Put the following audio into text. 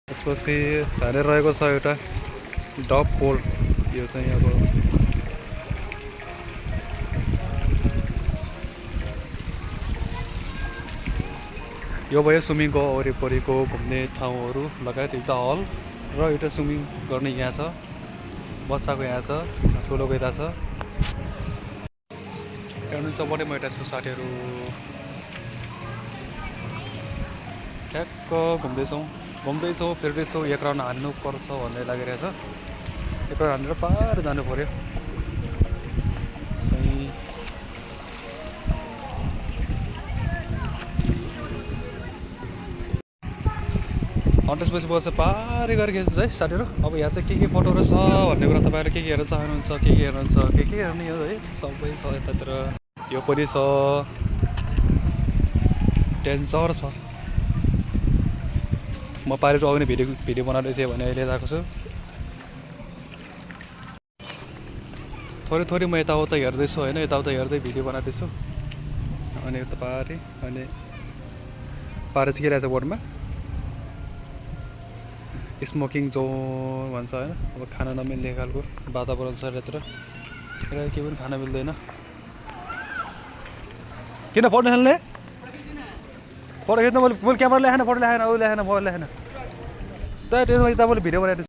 त्यसपछि हालेर रहेको छ एउटा डग पोल। यो चाहिँ अब यो भयो स्विमिङको वरिपरिको घुम्ने ठाउँहरू लगायत एउटा हल र एउटा स्विमिङ गर्ने यहाँ छ, बच्चाको यहाँ छ, ठुलोको यता छ। हेर्नु सबैले म यता छु साथीहरू ठ्याक्क घुम्दैछौँ फिर्दैछौँ। एक राउन्ड हान्नुपर्छ भन्ने लागिरहेछ। एक राउन्ड हानेर पार जानु पऱ्यो। अनि त्यसपछि बस पारी गरेर खिच्छु है साथीहरू। अब यहाँ चाहिँ के फोटोहरू छ भन्ने कुरा तपाईँहरू के हेर्न चाहनुहुन्छ, के हेर्नुहुन्छ, के हेर्ने हो है, सबै छ यतातिर। यो पनि छ, डेन्जर छ। म पारेर अघि नै भिडियो बनाउँदै थिएँ भने अहिले गएको छु। थोरै म यताउता हेर्दैछु होइन, यताउता हेर्दै भिडियो बनाउँदैछु। अनि यता पारे चाहिँ के रहेछ बोर्डमा, स्मोकिङ जोन भन्छ होइन। अब खान नमिल्ने खालको वातावरण छ यतातिर, र केही पनि खान मिल्दैन। किन फोटो खेल्ने, फोटो खिच्नु मैले क्यामेरा ल्याएन, फोटो ल्याएन, ऊ ल्याएन, मोबाइल ल्याएन। त्यसमा तपाईँले भिडियो बनाइदिनु।